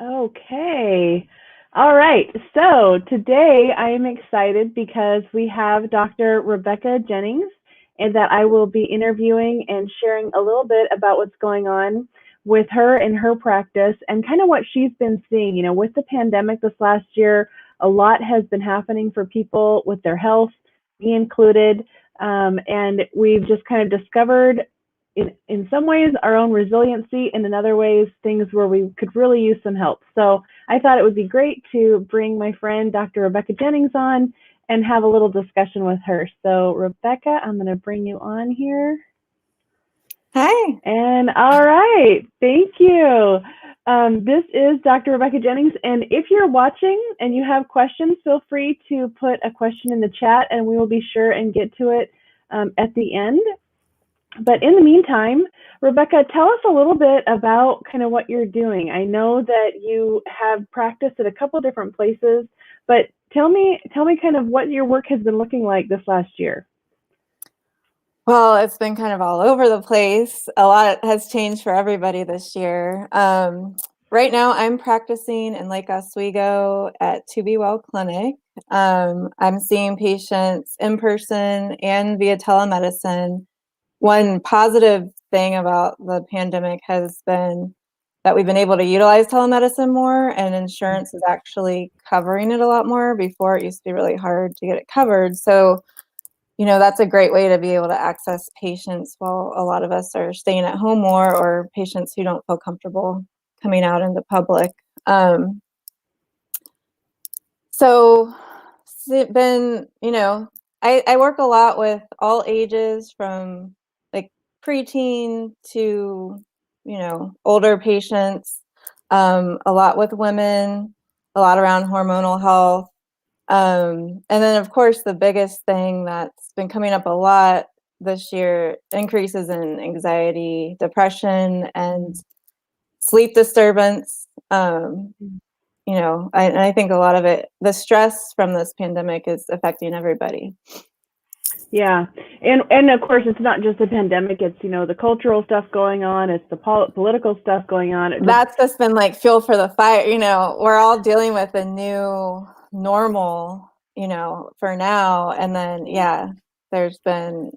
Okay. All right. So today I am excited because we have Dr. Rebecca Jennings, and that I will be interviewing and sharing a little bit about what's going on with her and her practice and kind of what she's been seeing. With the pandemic this last year, a lot has been happening for people with their health, me included. And we've just kind of discovered in some ways our own resiliency, and in other ways things where we could really use some help. So I thought it would be great to bring my friend Dr. Rebecca Jennings on and have a little discussion with her. So Rebecca, I'm going to bring you on here. Hi. And all right, thank you. This is Dr. Rebecca Jennings, and if you're watching and you have questions, feel free to put a question in the chat and we will be sure and get to it at the end. But in the meantime, Rebecca, tell us a little bit about kind of what you're doing. I know that you have practiced at a couple different places, but tell me kind of what your work has been looking like this last year. Well, it's been kind of all over the place. A lot has changed for everybody this year. Right now, I'm practicing in Lake Oswego at To Be Well Clinic. I'm seeing patients in person and via telemedicine. One positive thing about the pandemic has been that we've been able to utilize telemedicine more, and insurance is actually covering it a lot more. Before, it used to be really hard to get it covered. So, that's a great way to be able to access patients while a lot of us are staying at home more, or patients who don't feel comfortable coming out in the public. So it's been, I work a lot with all ages, from like preteen to, older patients, a lot with women, a lot around hormonal health. And then, of course, the biggest thing that's been coming up a lot this year, increases in anxiety, depression, and sleep disturbance. I think a lot of it, the stress from this pandemic, is affecting everybody. Yeah, and of course, it's not just the pandemic. It's the cultural stuff going on. It's the political stuff going on. That's just been like fuel for the fire. We're all dealing with a new normal, for now. And then, there's been,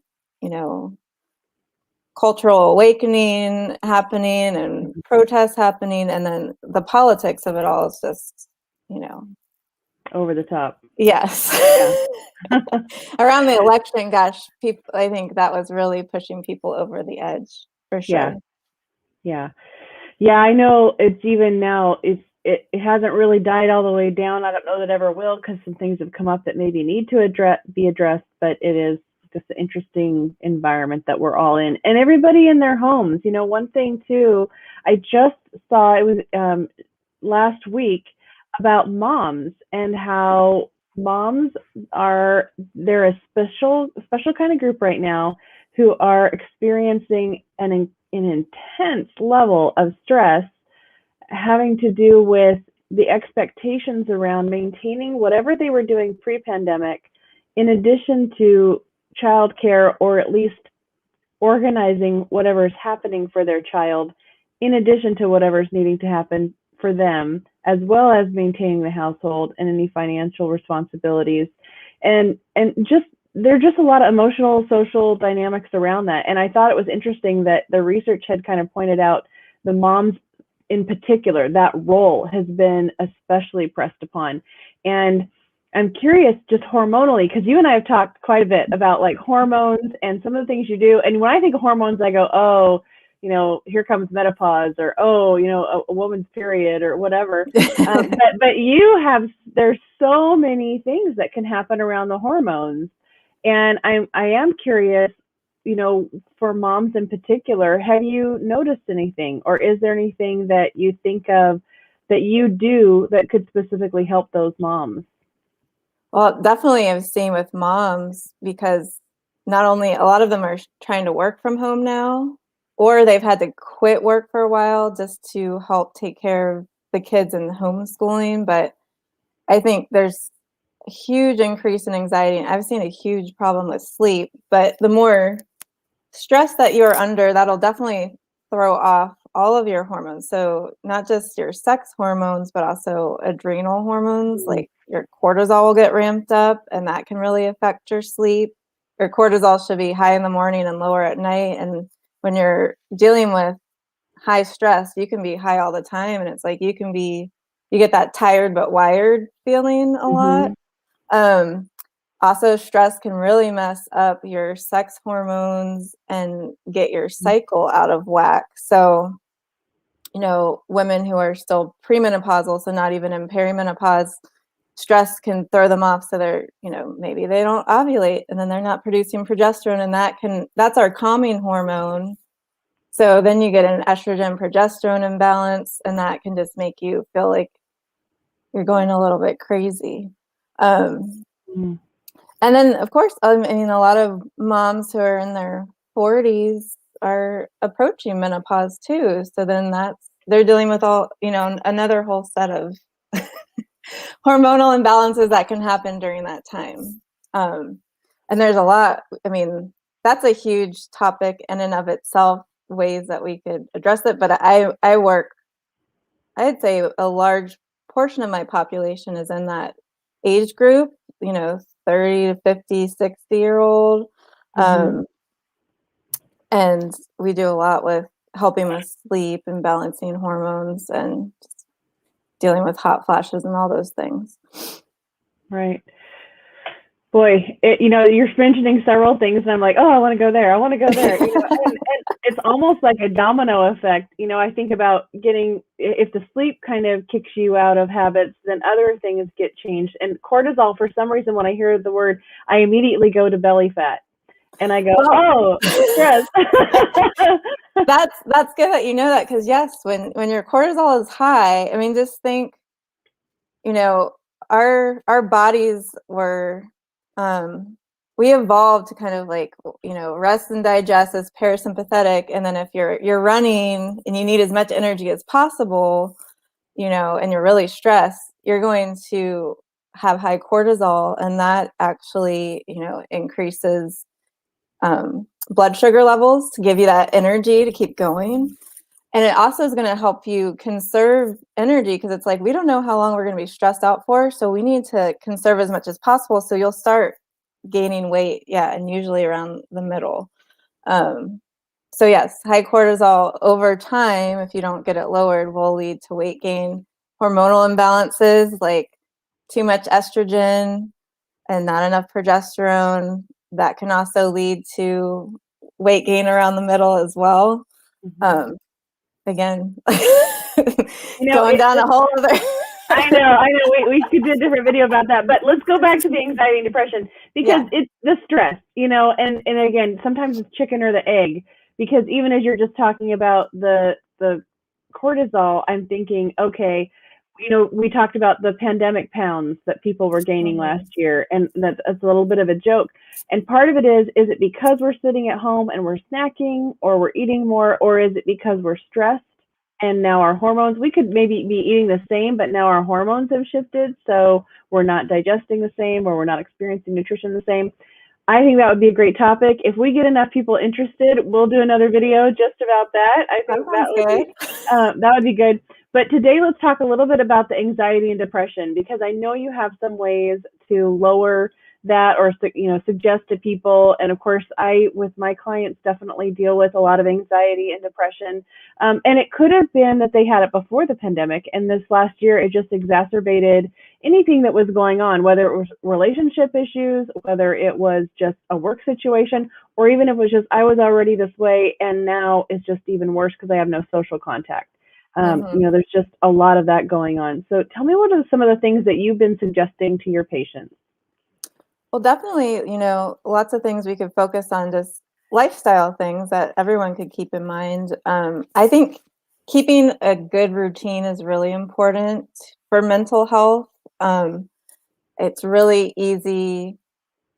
cultural awakening happening and protests happening. And then the politics of it all is just, over the top. Yes. Yeah. Around the election, gosh, I think that was really pushing people over the edge, for sure. Yeah. I know it's even now, it hasn't really died all the way down. I don't know that it ever will, because some things have come up that maybe need to be addressed, but it is just an interesting environment that we're all in, and everybody in their homes. One thing too, I just saw, it was last week, about moms and how moms they're a special kind of group right now who are experiencing an intense level of stress having to do with the expectations around maintaining whatever they were doing pre-pandemic, in addition to childcare, or at least organizing whatever's happening for their child, in addition to whatever's needing to happen for them, as well as maintaining the household and any financial responsibilities. And there are just a lot of emotional, social dynamics around that. And I thought it was interesting that the research had kind of pointed out the moms in particular, that role has been especially pressed upon. And I'm curious, just hormonally, because you and I have talked quite a bit about like hormones and some of the things you do. And when I think of hormones, I go, oh, here comes menopause, or, oh, a woman's period, or whatever. But there's so many things that can happen around the hormones. And I am curious, for moms in particular, have you noticed anything, or is there anything that you think of that you do that could specifically help those moms? Well, definitely I'm seeing with moms, because not only a lot of them are trying to work from home now, or they've had to quit work for a while just to help take care of the kids in homeschooling. But I think there's a huge increase in anxiety. I've seen a huge problem with sleep, but the more stress that you're under, that'll definitely throw off all of your hormones. So not just your sex hormones, but also adrenal hormones. Like your cortisol will get ramped up, and that can really affect your sleep. Your cortisol should be high in the morning and lower at night. And when you're dealing with high stress, you can be high all the time, and it's like you get that tired but wired feeling a lot. Also, stress can really mess up your sex hormones and get your cycle out of whack. So, women who are still premenopausal, so not even in perimenopause, stress can throw them off. So they're, maybe they don't ovulate, and then they're not producing progesterone, and that's our calming hormone. So then you get an estrogen progesterone imbalance, and that can just make you feel like you're going a little bit crazy. And then, of course, a lot of moms who are in their 40s are approaching menopause too. So then they're dealing with all, another whole set of hormonal imbalances that can happen during that time. And there's a lot, that's a huge topic in and of itself, ways that we could address it. But I'd say a large portion of my population is in that age group, 30 to 50, 60-year-old. And we do a lot with helping with sleep and balancing hormones and just dealing with hot flashes and all those things. Right. Boy, you're mentioning several things, and I'm like, oh, I want to go there. I want to go there. And it's almost like a domino effect. I think about if the sleep kind of kicks you out of habits, then other things get changed. And cortisol, for some reason, when I hear the word, I immediately go to belly fat. And I go, oh, stress. That's good that you know that, because yes, when your cortisol is high, just think, our bodies were, we evolved to kind of like, rest and digest as parasympathetic. And then if you're running and you need as much energy as possible, and you're really stressed, you're going to have high cortisol, and that actually, increases blood sugar levels to give you that energy to keep going. And it also is going to help you conserve energy, because it's like, we don't know how long we're going to be stressed out for. So we need to conserve as much as possible. So you'll start gaining weight. Yeah. And usually around the middle. So yes, high cortisol over time, if you don't get it lowered, will lead to weight gain, hormonal imbalances like too much estrogen and not enough progesterone. That can also lead to weight gain around the middle as well. Again, going down a whole other. I know. We could do a different video about that, but let's go back to the anxiety and depression, because it's the stress, and again, sometimes it's chicken or the egg, because even as you're just talking about the cortisol, I'm thinking, okay, we talked about the pandemic pounds that people were gaining last year, and that's a little bit of a joke. And part of it is it because we're sitting at home and we're snacking, or we're eating more, or is it because we're stressed? And now our hormones, we could maybe be eating the same, but now our hormones have shifted. So we're not digesting the same, or we're not experiencing nutrition the same. I think that would be a great topic. If we get enough people interested, we'll do another video just about that. I think that would be good. But today, let's talk a little bit about the anxiety and depression, because I know you have some ways to lower that, or suggest to people. And of course, I, with my clients, definitely deal with a lot of anxiety and depression. And it could have been that they had it before the pandemic, and this last year it just exacerbated anything that was going on, whether it was relationship issues, whether it was just a work situation, or even if it was just I was already this way and now it's just even worse because I have no social contact. There's just a lot of that going on. So tell me, what are some of the things that you've been suggesting to your patients? Well, definitely, lots of things we could focus on, just lifestyle things that everyone could keep in mind. I think keeping a good routine is really important for mental health. It's really easy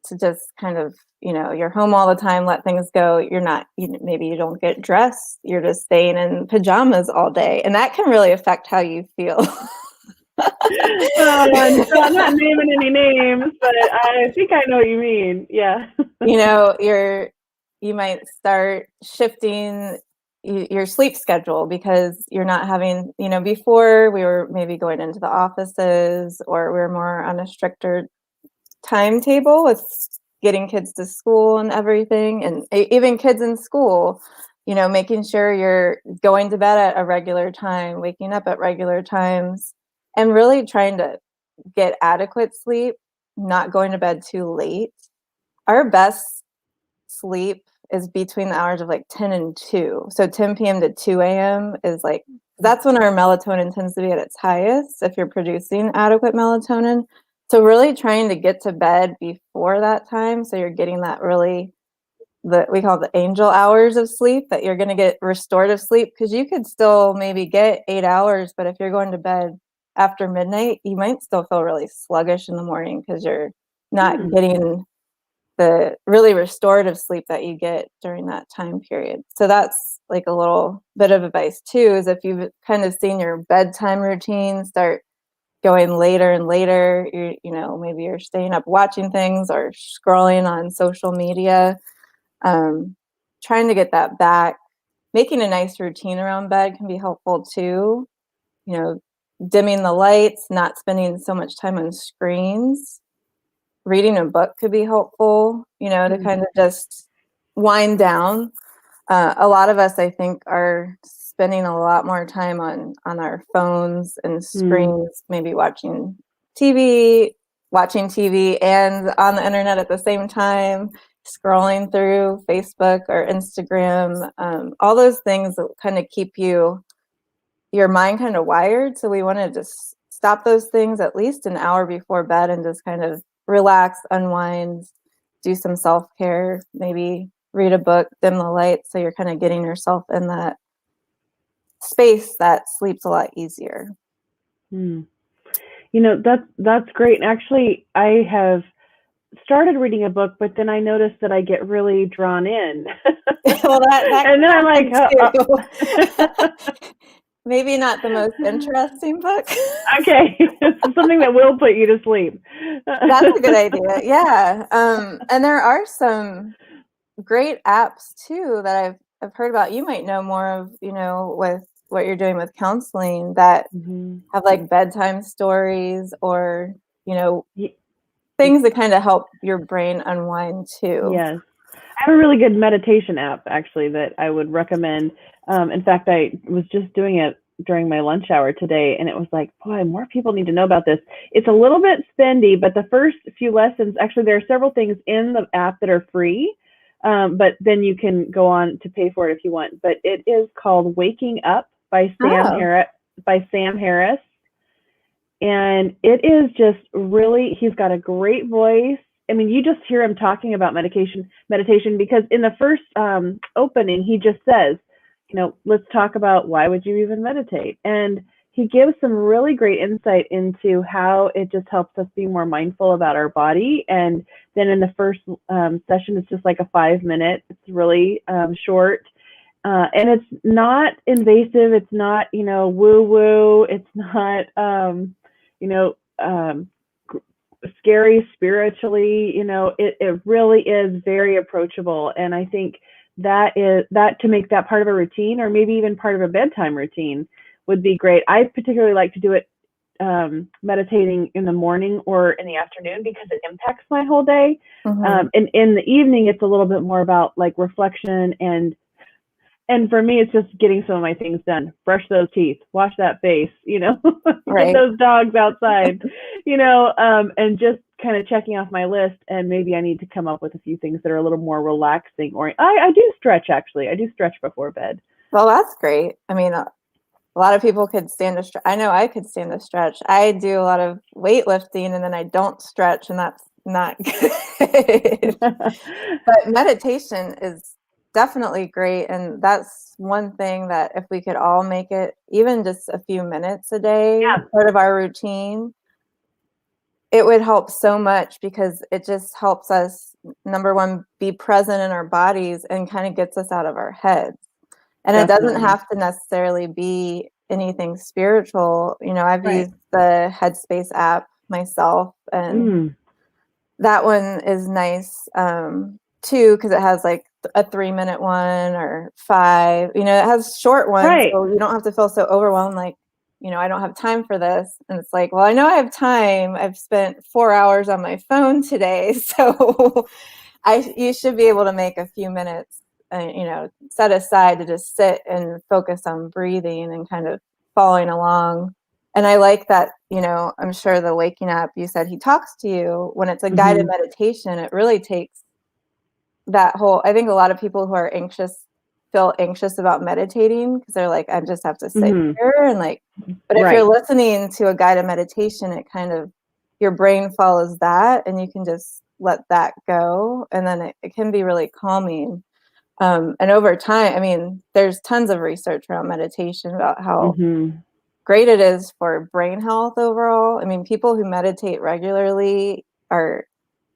to just kind of, you're home all the time, let things go. You're not, maybe you don't get dressed. You're just staying in pajamas all day. And that can really affect how you feel. I'm not naming any names, but I think I know what you mean. Yeah. You might start shifting, your sleep schedule, because you're not having, before we were maybe going into the offices, or we were more on a stricter timetable with getting kids to school and everything, and even kids in school, making sure you're going to bed at a regular time, waking up at regular times, and really trying to get adequate sleep, not going to bed too late. Our best sleep is between the hours of like 10 and 2. So 10 p.m. to 2 a.m. is like, that's when our melatonin tends to be at its highest if you're producing adequate melatonin. So really trying to get to bed before that time, so you're getting that really, we call the angel hours of sleep, that you're going to get restorative sleep, because you could still maybe get 8 hours, but if you're going to bed after midnight, you might still feel really sluggish in the morning because you're not getting the really restorative sleep that you get during that time period. So that's like a little bit of advice too, is if you've kind of seen your bedtime routine start going later and later, maybe you're staying up watching things or scrolling on social media, trying to get that back. Making a nice routine around bed can be helpful too. Dimming the lights, not spending so much time on screens. Reading a book could be helpful, to kind of just wind down. A lot of us, I think, are spending a lot more time on our phones and screens, maybe watching TV and on the internet at the same time, scrolling through Facebook or Instagram, all those things that kind of keep your mind kind of wired. So we want to just stop those things at least an hour before bed and just kind of relax, unwind, do some self-care, maybe read a book, dim the lights, so you're kind of getting yourself in that space that sleeps a lot easier. That's great. And actually, I have started reading a book, but then I noticed that I get really drawn in. Well, that and then I'm like, maybe not the most interesting book. Okay, something that will put you to sleep. That's a good idea. Yeah, and there are some great apps too that I've heard about. You might know more of, with what you're doing with counseling, that have like bedtime stories, or things that kind of help your brain unwind too. Yes, I have a really good meditation app actually that I would recommend. In fact, I was just doing it during my lunch hour today, and it was like, boy, more people need to know about this. It's a little bit spendy, but the first few lessons, actually, there are several things in the app that are free, but then you can go on to pay for it if you want. But it is called Waking Up by Sam Harris. And it is just really, he's got a great voice. I mean, you just hear him talking about meditation, because in the first opening, he just says, let's talk about why would you even meditate? And he gives some really great insight into how it just helps us be more mindful about our body. And then in the first session, it's just like a 5-minute, it's really short. And it's not invasive. It's not, woo-woo. It's not, scary spiritually. It really is very approachable. And I think that to make that part of a routine, or maybe even part of a bedtime routine, would be great. I particularly like to do it meditating in the morning or in the afternoon, because it impacts my whole day. And in the evening, it's a little bit more about like reflection, and for me, it's just getting some of my things done. Brush those teeth, wash that face, get those dogs outside, and just kind of checking off my list. And maybe I need to come up with a few things that are a little more relaxing. Or I do stretch, actually. I do stretch before bed. Well, that's great. I mean, a lot of people could stand to stretch. I know I could stand to stretch. I do a lot of weightlifting and then I don't stretch, and that's not good. But meditation is definitely great. And that's one thing that if we could all make it even just a few minutes a day, part of our routine, it would help so much, because it just helps us, number one, be present in our bodies and kind of gets us out of our heads. And it doesn't have to necessarily be anything spiritual. I've used the Headspace app myself, and that one is nice 2 because it has like a 3-minute one or 5. It has short ones, Right. so you don't have to feel so overwhelmed. Like, I don't have time for this, and it's like, well, I know I have time. I've spent 4 hours on my phone today, so you should be able to make a few minutes, set aside to just sit and focus on breathing and kind of following along. And I like that, I'm sure the Waking App, you said he talks to you. When it's a guided meditation, it really takes that whole, I think a lot of people who are anxious feel anxious about meditating because they're like, I just have to sit here and but if you're listening to a guided meditation, it kind of, your brain follows that and you can just let that go. And then it can be really calming. And over time, I mean, there's tons of research around meditation about how great it is for brain health overall. I mean, people who meditate regularly are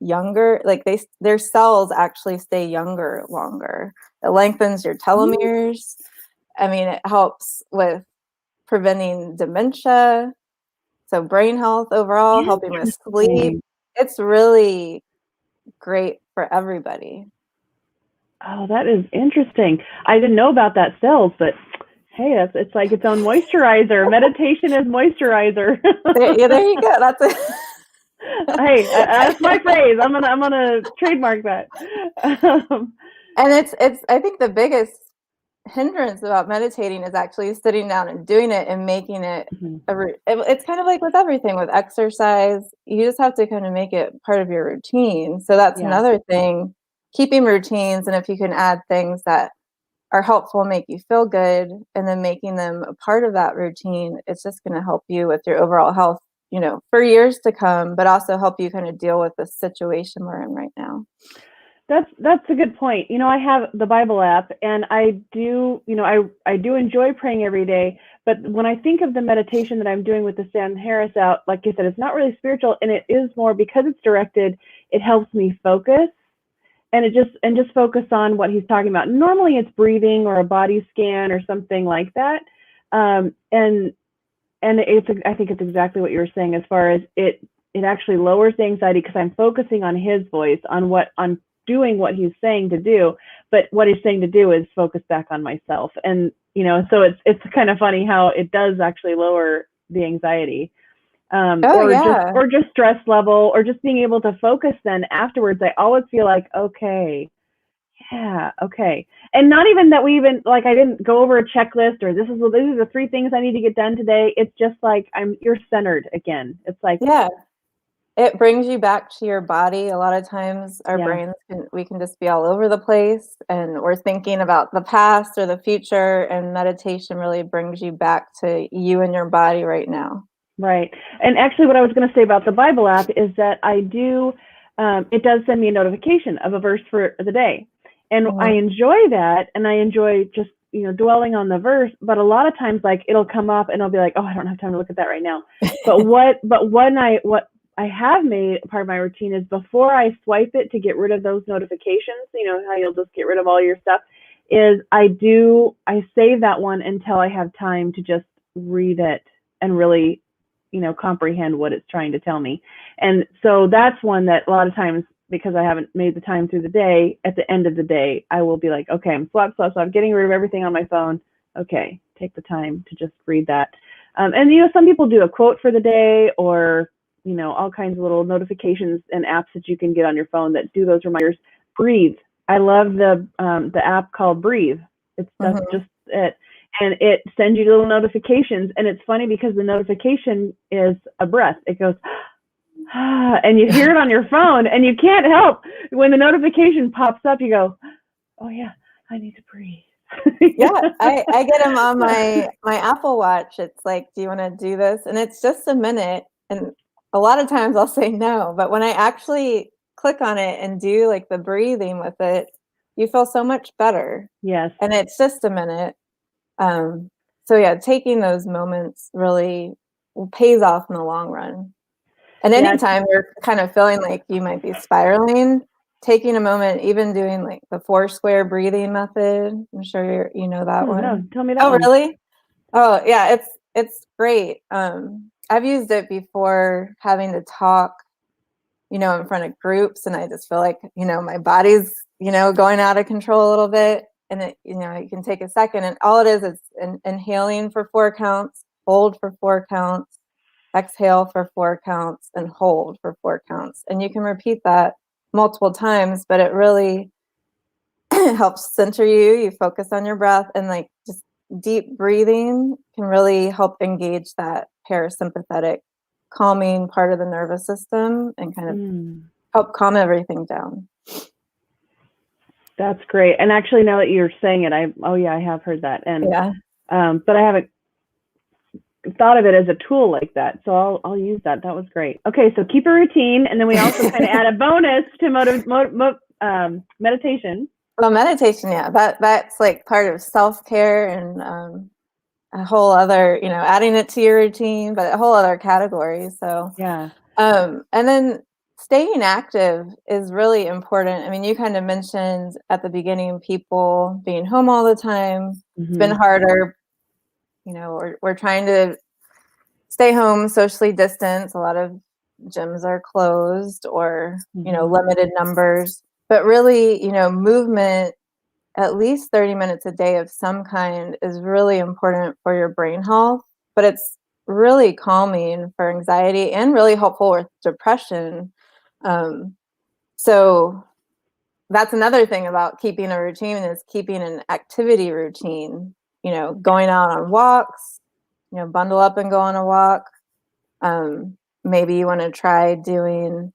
younger, like their cells actually stay younger longer. It lengthens your telomeres. I mean, it helps with preventing dementia. So brain health overall, helping with sleep. It's really great for everybody. Oh, that is interesting. I didn't know about that cells, but hey, it's like its own moisturizer. Meditation is moisturizer. there you go. That's it. Hey, that's my phrase. I'm gonna trademark that. And it's I think the biggest hindrance about meditating is actually sitting down and doing it and making it it's kind of like with everything, with exercise. You just have to kind of make it part of your routine. So that's another thing, keeping routines, and if you can add things that are helpful, make you feel good, and then making them a part of that routine, it's just going to help you with your overall health, for years to come, but also help you kind of deal with the situation we're in right now. That's a good point. I have the Bible app, and I do, I do enjoy praying every day. But when I think of the meditation that I'm doing with the Sam Harris out, like you said, it's not really spiritual, and it is more because it's directed. It helps me focus, and just focus on what he's talking about. Normally, it's breathing or a body scan or something like that, and I think it's exactly what you were saying as far as it actually lowers the anxiety because I'm focusing on his voice, on doing what he's saying to do, but what he's saying to do is focus back on myself. And, so it's kind of funny how it does actually lower the anxiety, or just stress level, or just being able to focus. Then afterwards, I always feel like, okay. And not even that I didn't go over a checklist or these are the 3 things I need to get done today. It's just like, you're centered again. It's like, it brings you back to your body. A lot of times our brains we can just be all over the place and we're thinking about the past or the future, and meditation really brings you back to you and your body right now. Right. And actually what I was going to say about the Bible app is that I do, it does send me a notification of a verse for the day. And I enjoy that. And I enjoy just, dwelling on the verse, but a lot of times it'll come up and I'll be like, oh, I don't have time to look at that right now. But what I have made part of my routine is before I swipe it to get rid of those notifications, how you'll just get rid of all your stuff, is I save that one until I have time to just read it and really, comprehend what it's trying to tell me. And so that's one that a lot of times, because I haven't made the time through the day, at the end of the day, I will be like, okay, I'm I'm getting rid of everything on my phone. Okay, take the time to just read that. And, some people do a quote for the day, or all kinds of little notifications and apps that you can get on your phone that do those reminders. Breathe. I love the app called Breathe. That's just it. And it sends you little notifications. And it's funny because the notification is a breath. It goes, and you hear it on your phone, and you can't help. When the notification pops up, you go, oh yeah, I need to breathe. I get them on my Apple Watch. It's like, do you want to do this? And it's just a minute. And a lot of times I'll say no, but when I actually click on it and do the breathing with it, you feel so much better. Yes. And it's just a minute. So taking those moments really pays off in the long run. And anytime you're kind of feeling like you might be spiraling, taking a moment, even doing the 4 square breathing method. I'm sure you know that one. No, tell me that one. Oh, really? Oh, yeah, it's great. I've used it before having to talk, in front of groups, and I just feel like, my body's going out of control a little bit, and it, you can take a second, and all it is inhaling for 4 counts, hold for 4 counts, exhale for 4 counts, and hold for 4 counts. And you can repeat that multiple times, but it really helps center you. You focus on your breath, and like just deep breathing can really help engage that parasympathetic calming part of the nervous system and kind of help calm everything down. That's great. And actually, now that you're saying it, I have heard that. And yeah. But I haven't thought of it as a tool like that. So I'll use that. That was great. Okay, so keep a routine, and then we also kind of add a bonus to meditation. Well, meditation, yeah, that's like part of self-care and a whole other, adding it to your routine, but a whole other category. So yeah. And then staying active is really important. I mean, you kind of mentioned at the beginning people being home all the time. It's been harder. We're trying to stay home, socially distance. A lot of gyms are closed or, limited numbers. But really, movement, at least 30 minutes a day of some kind, is really important for your brain health. But it's really calming for anxiety and really helpful with depression. So that's another thing about keeping a routine, is keeping an activity routine, going out on walks, bundle up and go on a walk. Maybe you want to try doing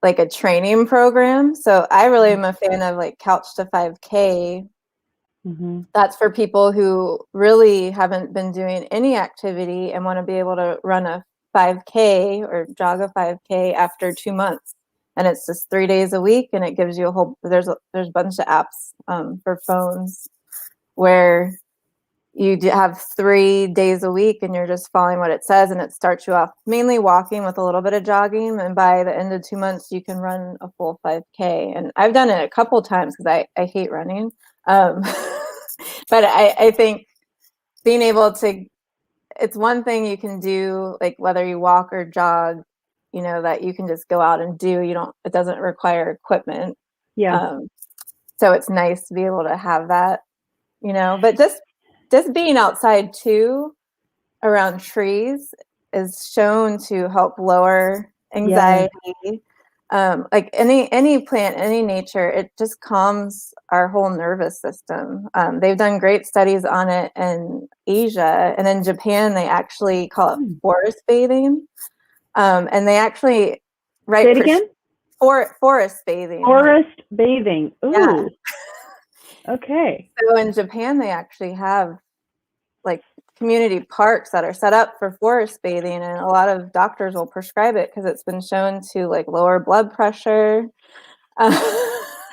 like a training program. So I really am a fan of like Couch to 5K. That's for people who really haven't been doing any activity and want to be able to run a 5K or jog a 5K after 2 months. And it's just 3 days a week, and it gives you there's a bunch of apps for phones where you have 3 days a week and you're just following what it says, and it starts you off mainly walking with a little bit of jogging, and by the end of 2 months you can run a full 5K. And I've done it a couple times because I hate running, but I think being able to, it's one thing you can do, like whether you walk or jog, that you can just go out and do. It doesn't require equipment. So it's nice to be able to have that, but just being outside too, around trees, is shown to help lower anxiety. Like any plant, any nature, it just calms our whole nervous system. They've done great studies on it in Asia, and in Japan they actually call it forest bathing. And they actually Say it again? Forest bathing. Forest bathing. Ooh. Yeah. Okay. So in Japan they actually have like community parks that are set up for forest bathing, and a lot of doctors will prescribe it because it's been shown to like lower blood pressure. I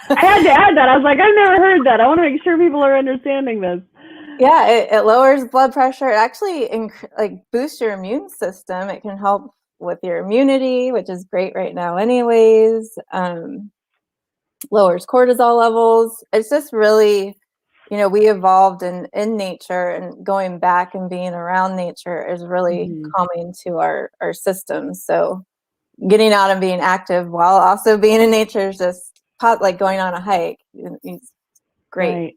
had to add that. I was like, I've never heard that. I want to make sure people are understanding this. Yeah, it lowers blood pressure. It actually boosts your immune system. It can help with your immunity, which is great right now anyways. Lowers cortisol levels. It's just really, we evolved in nature, and going back and being around nature is really calming to our systems. So getting out and being active while also being in nature is just like going on a hike. It's great. Right.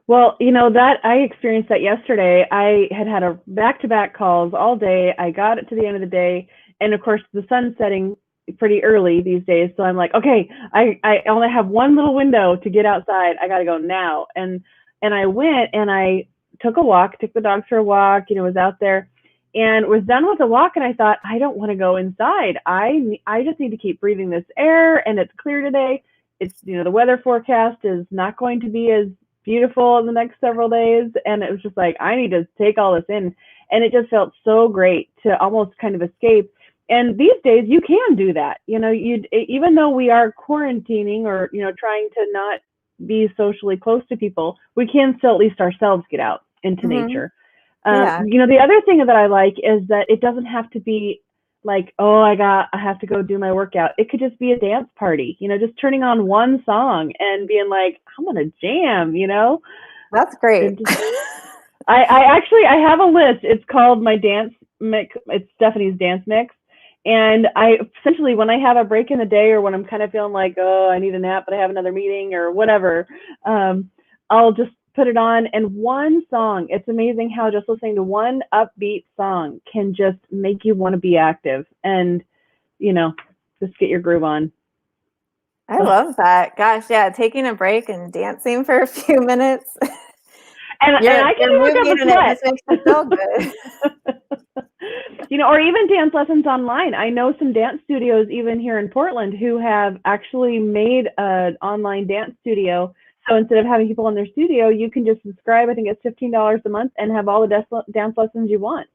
Well, that I experienced that yesterday. I had a back-to-back calls all day. I got it to the end of the day, and of course the sun's setting pretty early these days. So I'm like, okay, I only have one little window to get outside. I got to go now. And I went and I took a walk, took the dogs for a walk, was out there and was done with the walk. And I thought, I don't want to go inside. I just need to keep breathing this air, and it's clear today. It's, the weather forecast is not going to be as beautiful in the next several days. And it was just like, I need to take all this in. And it just felt so great to almost kind of escape. And these days you can do that. Even though we are quarantining or, trying to not be socially close to people, we can still at least ourselves get out into nature. The other thing that I like is that it doesn't have to be like, oh, I have to go do my workout. It could just be a dance party, just turning on one song and being like, I'm going to jam, That's great. I have a list. It's called my dance mix. It's Stephanie's dance mix. And I essentially, when I have a break in the day or when I'm kind of feeling like, oh, I need a nap, but I have another meeting or whatever, I'll just put it on. And one song, it's amazing how just listening to one upbeat song can just make you want to be active and, just get your groove on. I love that. Gosh, yeah, taking a break and dancing for a few minutes. And I can you're work up moving a and it just sweat. makes you feel good. Or even dance lessons online. I know some dance studios even here in Portland who have actually made an online dance studio. So instead of having people in their studio, you can just subscribe. I think it's $15 a month and have all the dance lessons you want.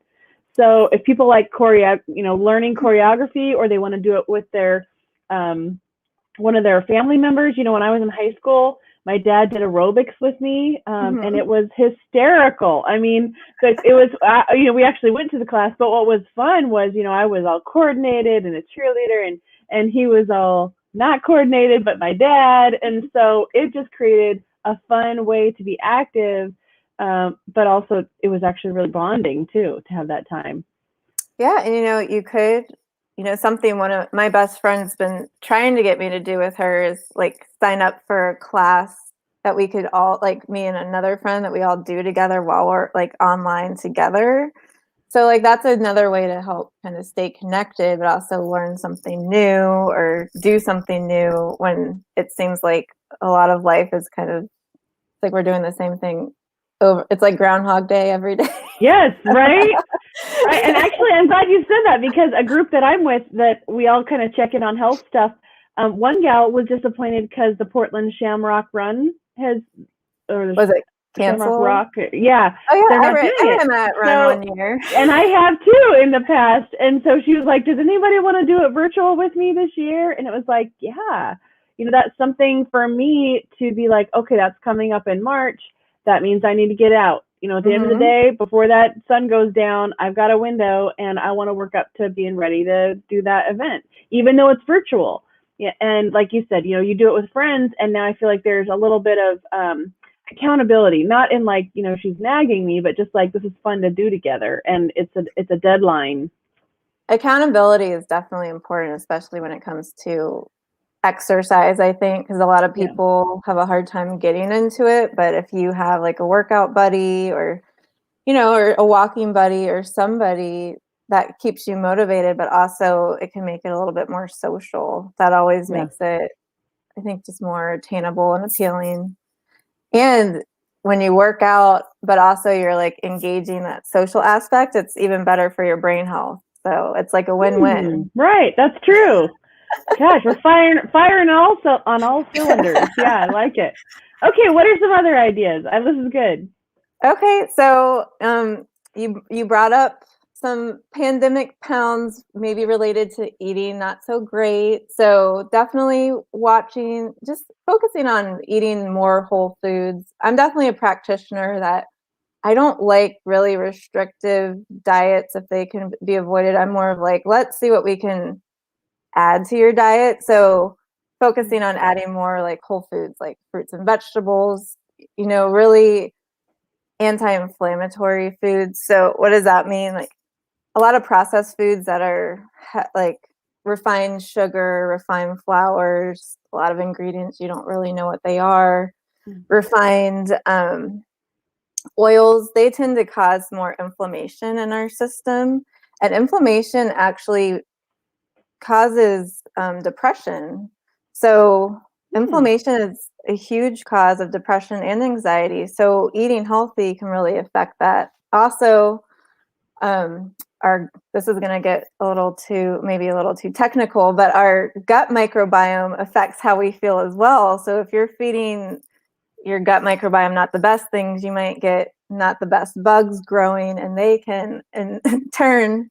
So if people like learning choreography, or they want to do it with their one of their family members. When I was in high school, my dad did aerobics with me, and it was hysterical. I mean, it was, we actually went to the class, but what was fun was, I was all coordinated and a cheerleader, and he was all not coordinated, but my dad. And so it just created a fun way to be active. But also it was actually really bonding too, to have that time. Yeah, and you could, something one of my best friends been trying to get me to do with her is like sign up for a class that we could all, like me and another friend, that we all do together while we're like online together. So like that's another way to help kind of stay connected, but also learn something new or do something new when it seems like a lot of life is kind of like we're doing the same thing over. It's like Groundhog Day every day. Yes, right? Right. And actually, I'm glad you said that, because a group that I'm with, that we all kind of check in on health stuff, one gal was disappointed because the Portland Shamrock Run or Was it Shamrock canceled? Rock, yeah, Oh yeah, they're not I doing it. ran that run So, one year. and I have too in the past. And so she was like, does anybody want to do it virtual with me this year? And it was like, yeah, that's something for me to be like, okay, that's coming up in March. That means I need to get out. At the end of the day, before that sun goes down, I've got a window and I want to work up to being ready to do that event, even though it's virtual. Yeah. And like you said, you do it with friends. And now I feel like there's a little bit of accountability, not in like, she's nagging me, but just like, this is fun to do together. And it's a deadline. Accountability is definitely important, especially when it comes to exercise, I think, because a lot of people have a hard time getting into it. But if you have like a workout buddy or or a walking buddy or somebody that keeps you motivated, but also it can make it a little bit more social. That always makes it, I think, just more attainable and appealing. And when you work out, but also you're like engaging that social aspect, it's even better for your brain health. So it's like a win-win. Right. That's true. Gosh, we're firing also on all cylinders. Yeah, I like it. Okay, what are some other ideas? This is good. Okay, so you brought up some pandemic pounds, maybe related to eating not so great. So definitely just focusing on eating more whole foods. I'm definitely a practitioner that I don't like really restrictive diets if they can be avoided. I'm more of like, let's see what we can add to your diet. So focusing on adding more like whole foods, like fruits and vegetables, really anti-inflammatory foods. So what does that mean? Like a lot of processed foods that are like refined sugar, refined flours, a lot of ingredients you don't really know what they are. Refined oils, they tend to cause more inflammation in our system. And inflammation actually causes depression. So inflammation is a huge cause of depression and anxiety. So eating healthy can really affect that. Also, this is going to get maybe a little too technical, but our gut microbiome affects how we feel as well. So if you're feeding your gut microbiome not the best things, you might get not the best bugs growing, and they can in turn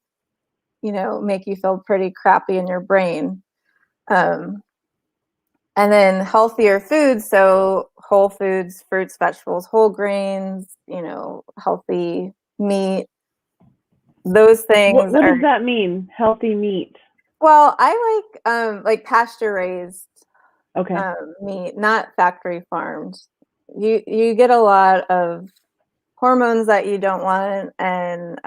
make you feel pretty crappy in your brain. And then healthier foods, so whole foods, fruits, vegetables, whole grains, healthy meat. Those things What does that mean? Healthy meat? Well, I like pasture raised meat, not factory farmed. You get a lot of hormones that you don't want, and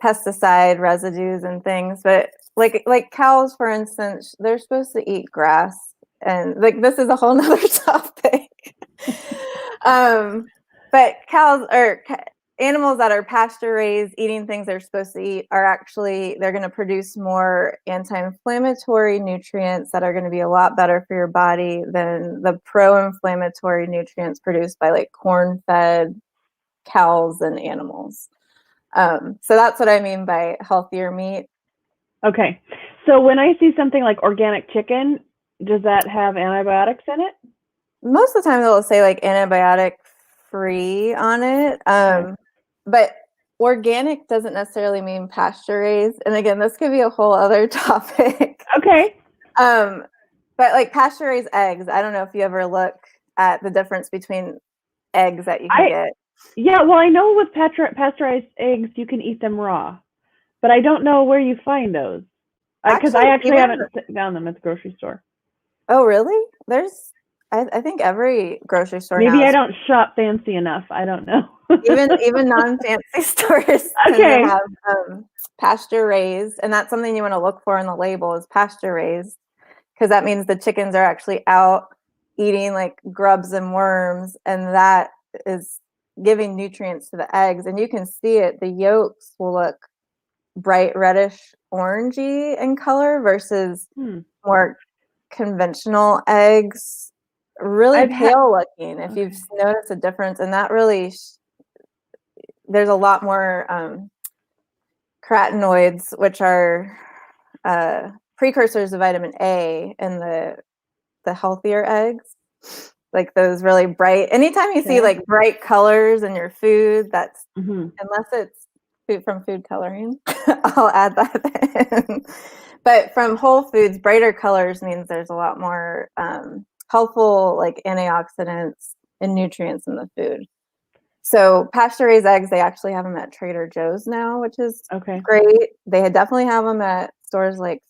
pesticide residues and things. But like cows, for instance, they're supposed to eat grass, and like this is a whole nother topic. But cows or animals that are pasture raised, eating things they're supposed to eat, are actually, they're going to produce more anti-inflammatory nutrients that are going to be a lot better for your body than the pro-inflammatory nutrients produced by like corn-fed cows and animals. So that's what I mean by healthier meat. Okay. So when I see something like organic chicken, does that have antibiotics in it? Most of the time they'll say like antibiotic free on it. Okay. But organic doesn't necessarily mean pasture raised. And again, this could be a whole other topic. Okay. But like pasture raised eggs, I don't know if you ever look at the difference between eggs that you can get. Yeah, well, I know with pasteurized eggs, you can eat them raw, but I don't know where you find those. Because I actually haven't found them at the grocery store. Oh, really? There's, I think every grocery store Maybe now I don't shop fancy enough. I don't know. even non-fancy stores tend to have pasture raised, and that's something you want to look for in the label is pasture raised, because that means the chickens are actually out eating like grubs and worms, and that is giving nutrients to the eggs. And you can see it, the yolks will look bright reddish orangey in color versus more conventional eggs, really pale looking. If you've noticed a difference, and that really there's a lot more carotenoids, which are precursors of vitamin A in the healthier eggs, like those really bright. Anytime you see like bright colors in your food, that's unless it's food from food coloring, I'll add that in. But from whole foods, brighter colors means there's a lot more helpful like antioxidants and nutrients in the food. So pasture raised eggs, they actually have them at Trader Joe's now, which is great. They definitely have them at stores like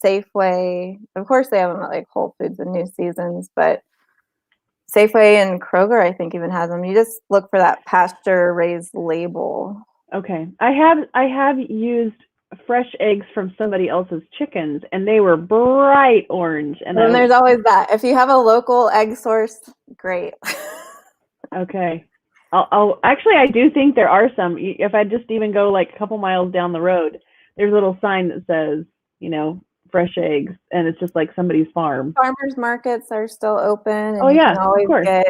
Safeway. Of course, they have them at like Whole Foods and New Seasons, but Safeway and Kroger, I think, even has them. You just look for that pasture raised label. Okay. I have used fresh eggs from somebody else's chickens, and they were bright orange. And then there's always that. If you have a local egg source, great. Okay. I'll actually, I do think there are some. If I just even go like a couple miles down the road, there's a little sign that says, fresh eggs, and it's just like somebody's farm. Farmers markets are still open, and you can always get,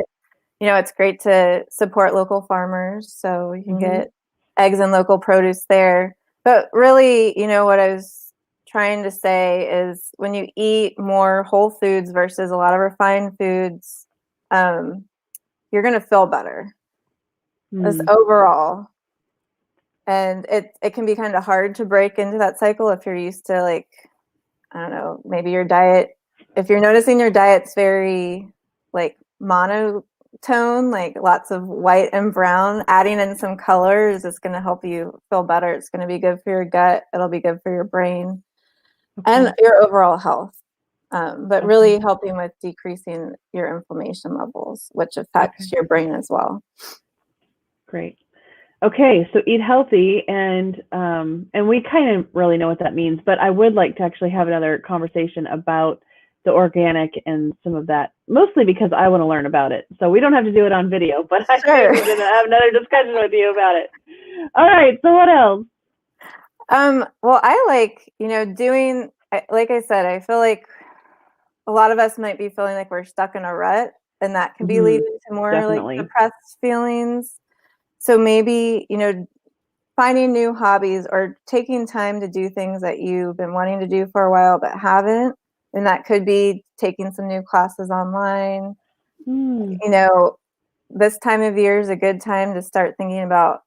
it's great to support local farmers, so you can get eggs and local produce there. But really, what I was trying to say is when you eat more whole foods versus a lot of refined foods, you're going to feel better. As overall. And it can be kind of hard to break into that cycle if you're used to, like, I don't know, maybe your diet, if you're noticing your diet's very like monotone, like lots of white and brown, adding in some colors is going to help you feel better. It's going to be good for your gut. It'll be good for your brain and your overall health. But really helping with decreasing your inflammation levels, which affects your brain as well. Great. Okay, so eat healthy, and we kind of really know what that means, but I would like to actually have another conversation about the organic and some of that, mostly because I want to learn about it. So we don't have to do it on video, but I think we're going to have another discussion with you about it. All right, so what else? Well, I like, doing, like I said, I feel like a lot of us might be feeling like we're stuck in a rut, and that can be leading to more like depressed feelings. So maybe, finding new hobbies or taking time to do things that you've been wanting to do for a while but haven't. And that could be taking some new classes online. This time of year is a good time to start thinking about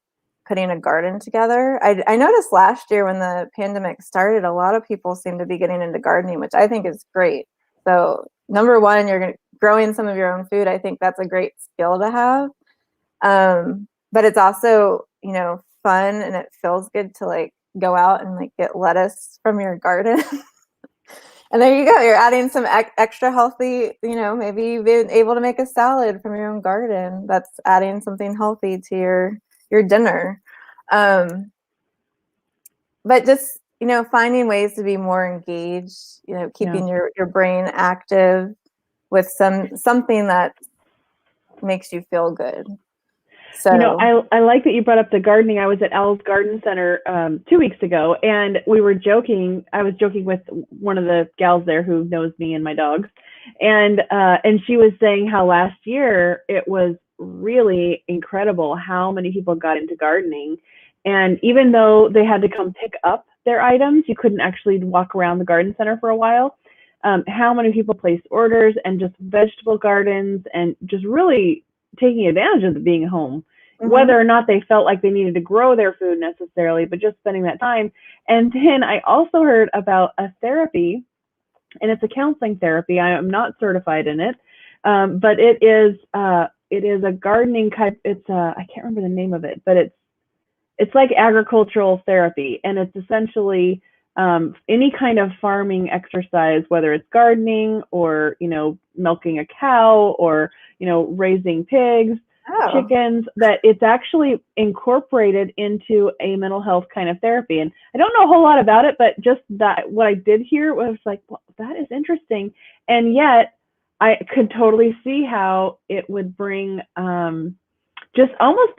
putting a garden together. I noticed last year when the pandemic started, a lot of people seem to be getting into gardening, which I think is great. So number one, you're growing some of your own food. I think that's a great skill to have. But it's also, fun, and it feels good to like go out and like get lettuce from your garden. And there you go. You're adding some extra healthy, maybe you've been able to make a salad from your own garden. That's adding something healthy to your dinner. but just, finding ways to be more engaged, keeping your brain active with something that makes you feel good. So, I like that you brought up the gardening. I was at Al's Garden Center 2 weeks ago, and we were joking. I was joking with one of the gals there who knows me and my dogs, and she was saying how last year it was really incredible how many people got into gardening, and even though they had to come pick up their items, you couldn't actually walk around the garden center for a while. How many people placed orders and just vegetable gardens and just really taking advantage of being home, whether or not they felt like they needed to grow their food necessarily, but just spending that time. And then I also heard about a therapy, and it's a counseling therapy. I am not certified in it, but it is a gardening type. It's I can't remember the name of it, but it's like agricultural therapy, and it's essentially any kind of farming exercise, whether it's gardening or milking a cow or raising pigs, chickens, that it's actually incorporated into a mental health kind of therapy. And I don't know a whole lot about it, but just that what I did hear was like, well, that is interesting. And yet I could totally see how it would bring just almost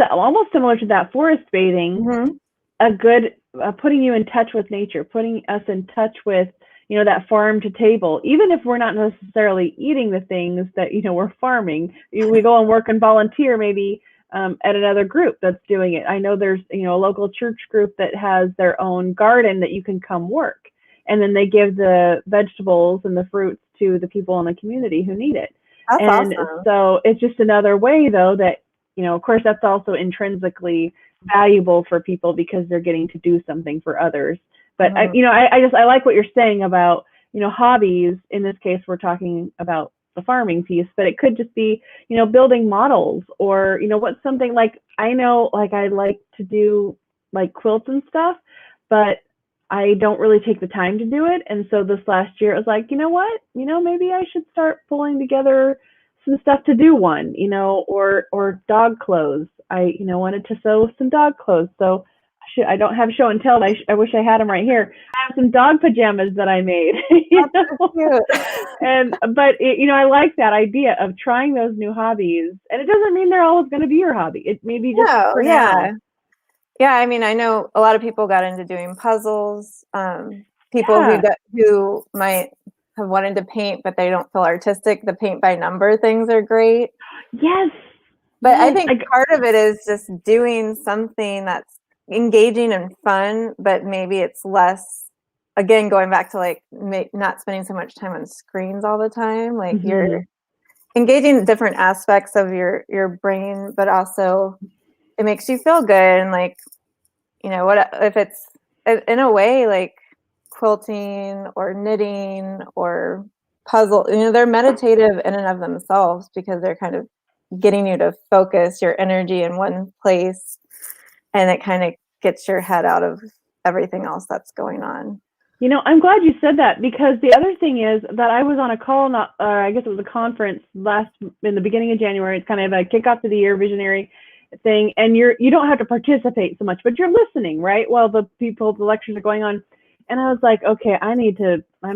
similar to that forest bathing, a good putting you in touch with nature, putting us in touch with that farm to table, even if we're not necessarily eating the things that we're farming. We go and work and volunteer maybe at another group that's doing it. I know there's a local church group that has their own garden that you can come work, and then they give the vegetables and the fruits to the people in the community who need it. That's and awesome. So it's just another way though that of course that's also intrinsically valuable for people because they're getting to do something for others. But I like what you're saying about hobbies. In this case, we're talking about the farming piece, but it could just be building models or what's something like I know like I like to do like quilts and stuff, but I don't really take the time to do it. And so this last year, it was like, what, maybe I should start pulling together some stuff to do one, or dog clothes. I wanted to sew some dog clothes, so I don't have show and tell. I wish I had them right here. I have some dog pajamas that I made, I like that idea of trying those new hobbies. And it doesn't mean they're always going to be your hobby. It may be just for now. Yeah, I mean, I know a lot of people got into doing puzzles. People who might have wanted to paint, but they don't feel artistic. The paint by number things are great. Yes. But I think part of it is just doing something that's engaging and fun, but maybe it's less, again, going back to like not spending so much time on screens all the time. Like you're engaging different aspects of your brain, but also it makes you feel good. And like, what if it's in a way like quilting or knitting or puzzle, they're meditative in and of themselves because they're kind of getting you to focus your energy in one place, and it kind of gets your head out of everything else that's going on. I'm glad you said that, because the other thing is that I was on a call, I guess it was a conference in the beginning of January. It's kind of a kickoff to the year visionary thing, and you don't have to participate so much, but you're listening, right? While the lectures are going on. And I was like, okay, I'm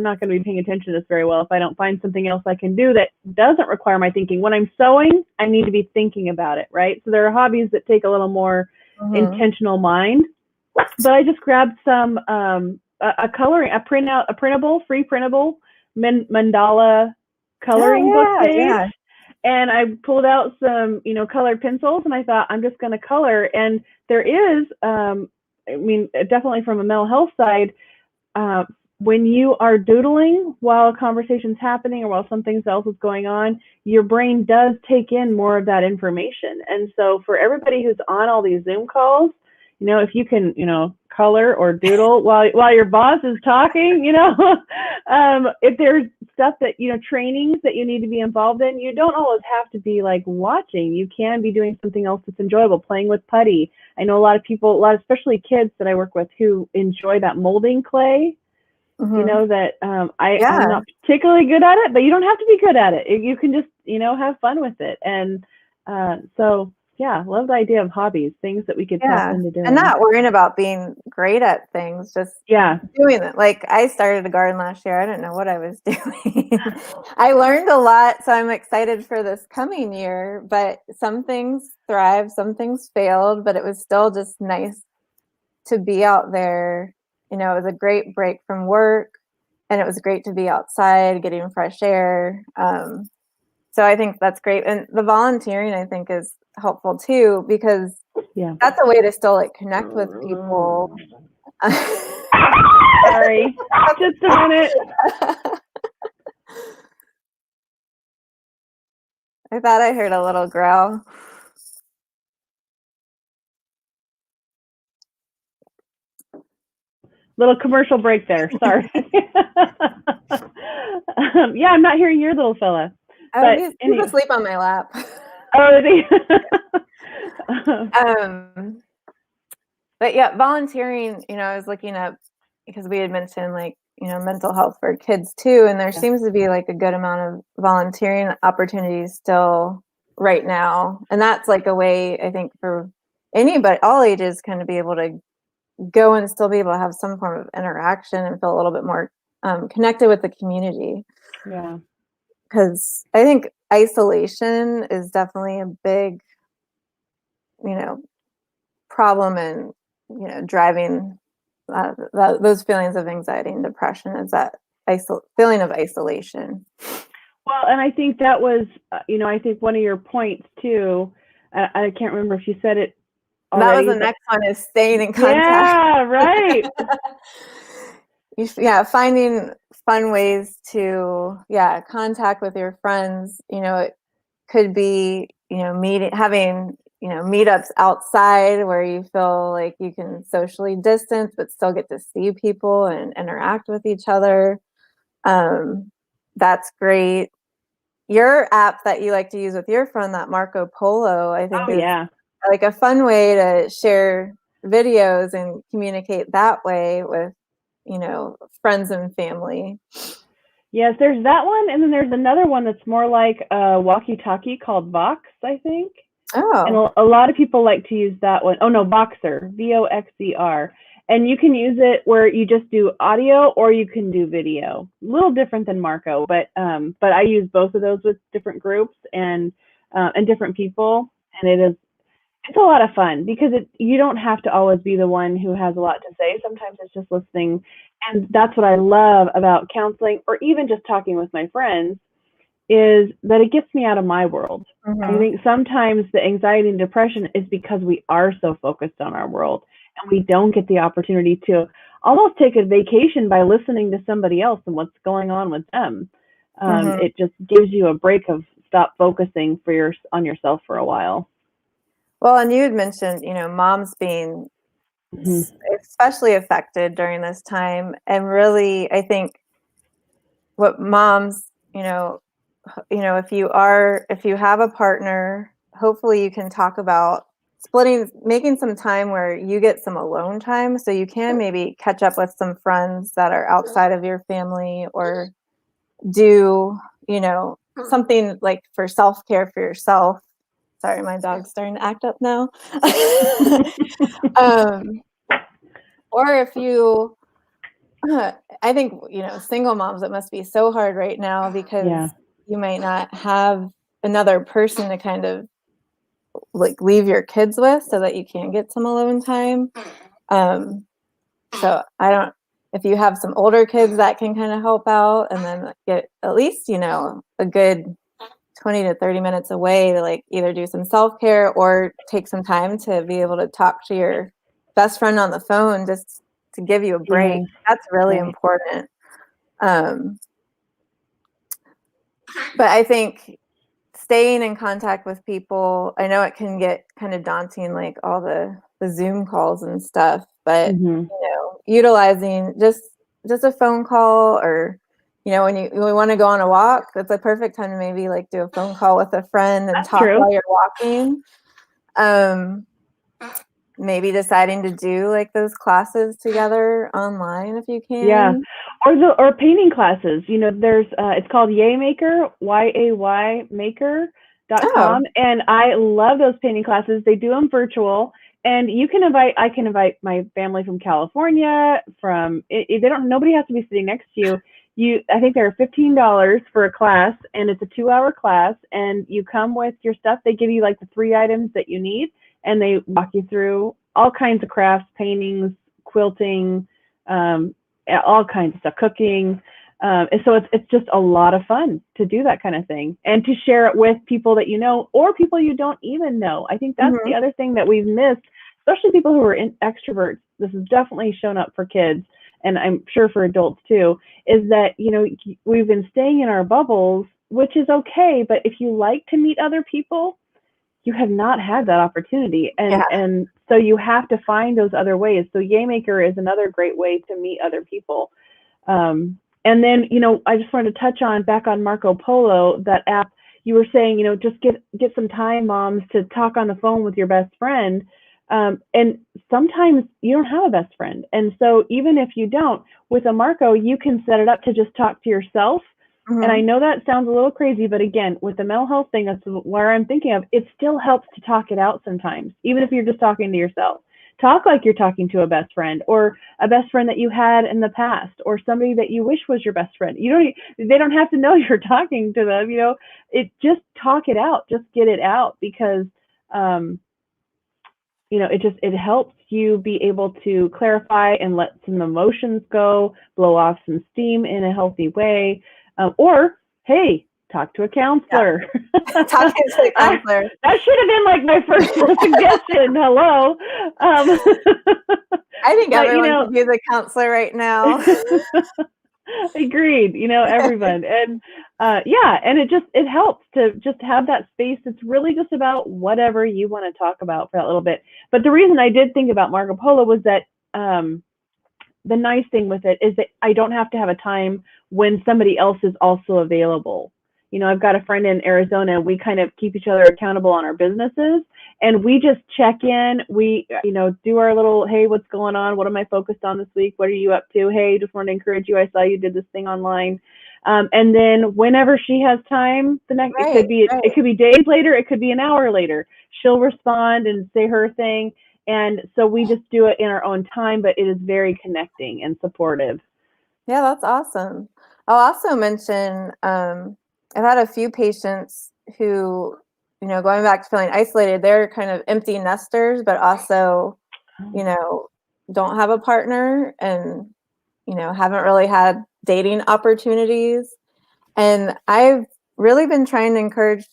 not going to be paying attention to this very well if I don't find something else I can do that doesn't require my thinking. When I'm sewing, I need to be thinking about it, right? So there are hobbies that take a little more intentional mind. But I just grabbed some free printable mandala coloring book page. And I pulled out some, colored pencils, and I thought, I'm just going to color. And there is, definitely from a mental health side, when you are doodling while a conversation's happening or while something else is going on, your brain does take in more of that information. And so for everybody who's on all these Zoom calls, if you can, color or doodle while your boss is talking, if there's stuff that, trainings that you need to be involved in, you don't always have to be like watching. You can be doing something else that's enjoyable, playing with putty. I know a lot of people, especially kids that I work with, who enjoy that molding clay. That I'm not particularly good at it, but you don't have to be good at it. You can just, have fun with it. And so love the idea of hobbies, things that we could tap into doing. And not worrying about being great at things, just doing it. Like I started a garden last year. I didn't know what I was doing. I learned a lot, so I'm excited for this coming year, but some things thrived, some things failed, but it was still just nice to be out there. You know, it was a great break from work, and it was great to be outside getting fresh air. So I think that's great. And the volunteering, I think, is helpful too, because that's a way to still like connect with people. Sorry, just a minute. I thought I heard a little growl. Little commercial break there. Sorry. I'm not hearing your little fella. Oh, but he's asleep on my lap. Oh, is he? But yeah, volunteering, you know, I was looking up because we had mentioned like, you know, mental health for kids too. And there seems to be like a good amount of volunteering opportunities still right now. And that's like a way, I think, for anybody, all ages, kind of be able to go and still be able to have some form of interaction and feel a little bit more connected with the community. Yeah. Because I think isolation is definitely a big, you know, problem and, you know, driving those feelings of anxiety and depression is that feeling of isolation. Well, and I think that was, you know, I think one of your points too, I can't remember if you said it already. That was the next one, is staying in contact. Yeah, right. Finding fun ways to, contact with your friends. You know, it could be, you know, having, you know, meetups outside where you feel like you can socially distance but still get to see people and interact with each other. That's great. Your app that you like to use with your friend, that Marco Polo, I think is like a fun way to share videos and communicate that way with, you know, friends and family. Yes, there's that one, and then there's another one that's more like a walkie-talkie called Vox, I think. Oh. And a lot of people like to use that one. Oh no, Voxer, Voxer. And you can use it where you just do audio or you can do video. A little different than Marco, but I use both of those with different groups and different people, and it's a lot of fun because you don't have to always be the one who has a lot to say. Sometimes it's just listening, and that's what I love about counseling or even just talking with my friends, is that it gets me out of my world. Mm-hmm. I think sometimes the anxiety and depression is because we are so focused on our world and we don't get the opportunity to almost take a vacation by listening to somebody else and what's going on with them. It just gives you a break of stop focusing on yourself for a while. Well, and you had mentioned, you know, moms being especially affected during this time. And really, I think what moms, you know, if you have a partner, hopefully you can talk about making some time where you get some alone time, so you can maybe catch up with some friends that are outside of your family, or do, you know, something like for self-care for yourself. Sorry, my dog's starting to act up now. Or if you, I think, you know, single moms, it must be so hard right now because you might not have another person to kind of like leave your kids with so that you can get some alone time. So if you have some older kids, that can kind of help out, and then get at least, you know, a good 20 to 30 minutes away to like either do some self-care or take some time to be able to talk to your best friend on the phone just to give you a break. That's really important. But I think staying in contact with people, I know it can get kind of daunting, like all the Zoom calls and stuff, but you know, utilizing just a phone call, or, you know, when you want to go on a walk, that's a perfect time to maybe like do a phone call with a friend and talk while you're walking. Maybe deciding to do like those classes together online if you can. Yeah, or painting classes. You know, there's it's called Yay Maker, YAY Maker.com, Oh, and I love those painting classes. They do them virtual, and I can invite my family from California, they don't, nobody has to be sitting next to you. I think they're $15 for a class, and it's a 2-hour class, and you come with your stuff. They give you like the 3 items that you need, and they walk you through all kinds of crafts, paintings, quilting, all kinds of stuff, cooking. And so it's just a lot of fun to do that kind of thing and to share it with people that you know or people you don't even know. I think that's the other thing that we've missed, especially people who are extroverts. This has definitely shown up for kids, and I'm sure for adults too, is that, we've been staying in our bubbles, which is okay. But if you like to meet other people, you have not had that opportunity. And so you have to find those other ways. So Yaymaker is another great way to meet other people. And then, I just wanted to touch on back on Marco Polo, that app you were saying, just get some time, moms, to talk on the phone with your best friend. And sometimes you don't have a best friend. And so even if you don't, with a Marco, you can set it up to just talk to yourself. And I know that sounds a little crazy, but again, with the mental health thing, that's where I'm thinking of. It still helps to talk it out sometimes, even if you're just talking to yourself. Talk like you're talking to a best friend, or a best friend that you had in the past, or somebody that you wish was your best friend. They don't have to know you're talking to them. Just talk it out, just get it out, because it helps you be able to clarify and let some emotions go, blow off some steam in a healthy way. Or, hey, talk to a counselor. Yeah. Talk to a counselor. That should have been like my first suggestion. Hello. I think everyone could use a counselor right now. Agreed. Everyone. And and it helps to just have that space. It's really just about whatever you want to talk about for that little bit. But the reason I did think about Marco Polo was that the nice thing with it is that I don't have to have a time when somebody else is also available. I've got a friend in Arizona. We kind of keep each other accountable on our businesses, and we just check in. We, do our little, hey, what's going on? What am I focused on this week? What are you up to? Hey, just wanted to encourage you. I saw you did this thing online. And then whenever she has time, it could be days later. It could be an hour later. She'll respond and say her thing. And so we just do it in our own time, but it is very connecting and supportive. Yeah, that's awesome. I'll also mention, I've had a few patients who, going back to feeling isolated, they're kind of empty nesters, but also, don't have a partner and, haven't really had dating opportunities. And I've really been trying to encourage,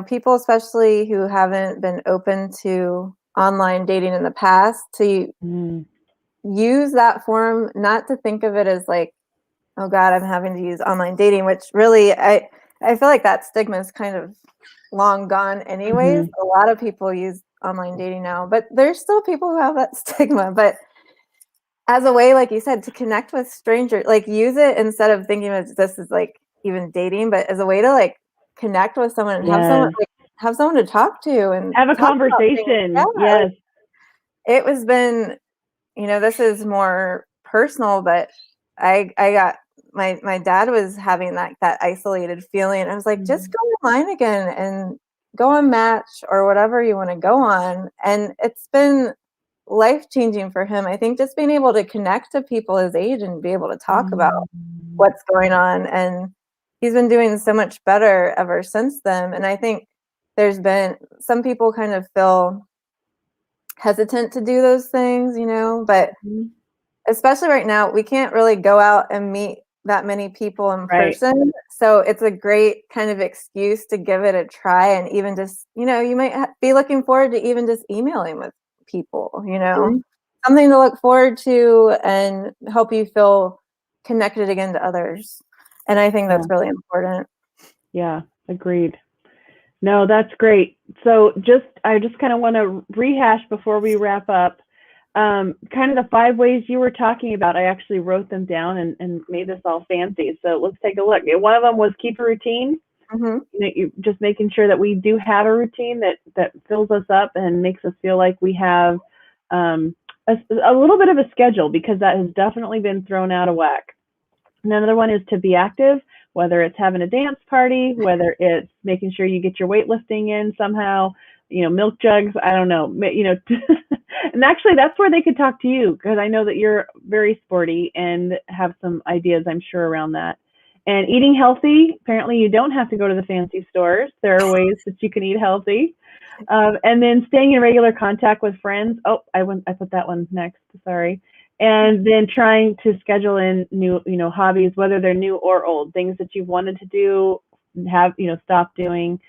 people, especially who haven't been open to online dating in the past, to use that form, not to think of it as like, oh God, I'm having to use online dating, which really, I feel like that stigma is kind of long gone anyways. A lot of people use online dating now, but there's still people who have that stigma. But as a way, like you said, to connect with strangers, like use it instead of thinking of this is like even dating, but as a way to like connect with someone and have someone to talk to and have a conversation. Yes. It was been, this is more personal, but I got my dad was having that isolated feeling. I was like, just go online again and go on Match or whatever you want to go on. And it's been life-changing for him. I think just being able to connect to people his age and be able to talk about what's going on. And he's been doing so much better ever since then. And I think there's been some people kind of feel hesitant to do those things, but especially right now, we can't really go out and meet that many people in person. So it's a great kind of excuse to give it a try. And even just, you might be looking forward to even just emailing with people, something to look forward to and help you feel connected again to others. And I think that's really important. Yeah, agreed. No, that's great. So I just kind of want to rehash before we wrap up. Kind of the 5 ways you were talking about. I actually wrote them down and made this all fancy. So let's take a look. One of them was keep a routine. Just making sure that we do have a routine that fills us up and makes us feel like we have a little bit of a schedule, because that has definitely been thrown out of whack. And another one is to be active whether it's having a dance party, whether it's making sure you get your weightlifting in somehow, milk jugs, I don't know, and actually that's where they could talk to you, because I know that you're very sporty and have some ideas, I'm sure, around that. And eating healthy, apparently you don't have to go to the fancy stores. There are ways that you can eat healthy. And then staying in regular contact with friends. Oh, I put that one next. Sorry. And then trying to schedule in new, hobbies, whether they're new or old, things that you've wanted to do, have, stop doing.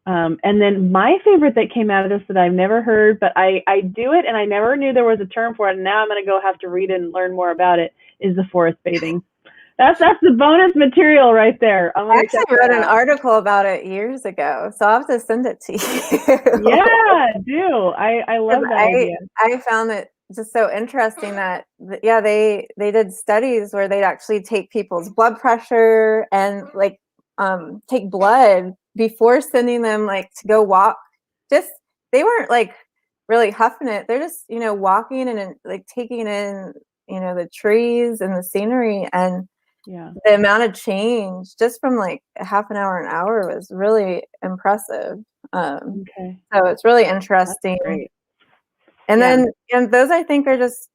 And then my favorite that came out of this that I've never heard, but I do it and I never knew there was a term for it. And now I'm going to have to read and learn more about it, is the forest bathing. That's the bonus material right there. I actually read an article about it years ago, so I'll have to send it to you. Yeah, do. I love that idea. I found it just so interesting that, they did studies where they'd actually take people's blood pressure and take blood before sending them to go walk. Just, they weren't really huffing it. They're just, walking and taking in, the trees and the scenery, and the amount of change just from a half an hour was really impressive. Okay. So it's really interesting. And then, those I think are just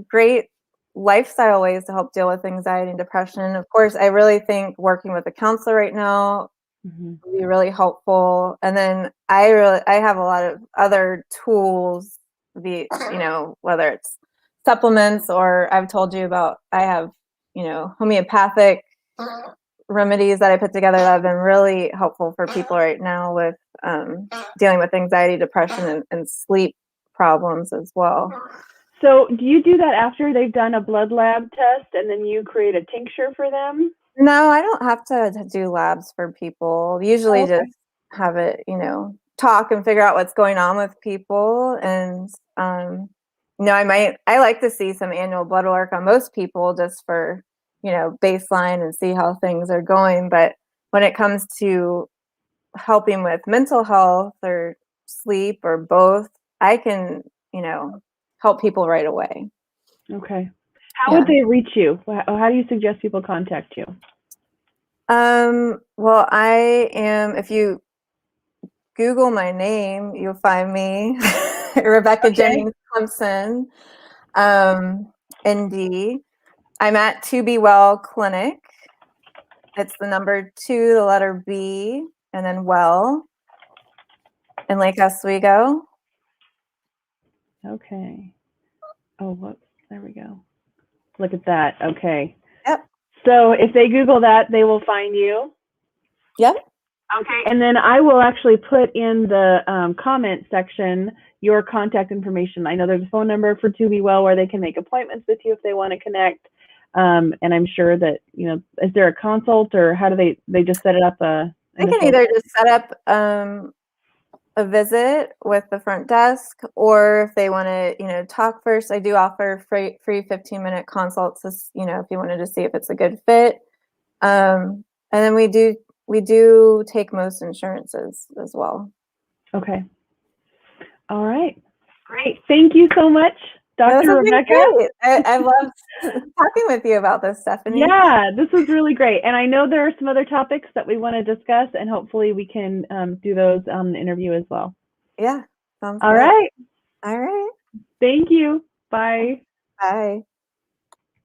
great lifestyle ways to help deal with anxiety and depression. Of course, I really think working with a counselor right now would be really helpful. And then I have a lot of other tools, whether it's supplements, or I've told you about, I have, homeopathic remedies that I put together that have been really helpful for people right now with dealing with anxiety, depression, and sleep problems as well. So do you do that after they've done a blood lab test and then you create a tincture for them? No, I don't have to do labs for people. Usually just have it, talk and figure out what's going on with people. And, I like to see some annual blood work on most people just for, baseline and see how things are going. But when it comes to helping with mental health or sleep or both, I can, help people right away. Okay. How would they reach you? How do you suggest people contact you? Well, if you Google my name, you'll find me, Rebecca Jennings Clemson, ND. I'm at To Be Well Clinic. It's the number 2, the letter B, and then well, in Lake Oswego. Okay. Oh, whoops. There we go. Look at that. Okay. Yep. So if they Google that, they will find you. Yep. Okay. And then I will actually put in the comment section your contact information. I know there's a phone number for To Be Well where they can make appointments with you if they want to connect. And I'm sure that, is there a consult, or how do they just set it up? They can either just set up a visit with the front desk, or if they want to, talk first, I do offer free 15-minute consults, if you wanted to see if it's a good fit. And then we do take most insurances as well. Okay. All right. Great. Thank you so much, Dr. Rebecca. Great. I love talking with you about this, Stephanie. Yeah, this was really great. And I know there are some other topics that we want to discuss, and hopefully we can do those on the interview as well. Yeah. Sounds All good. right. All right. Thank you. Bye. Bye.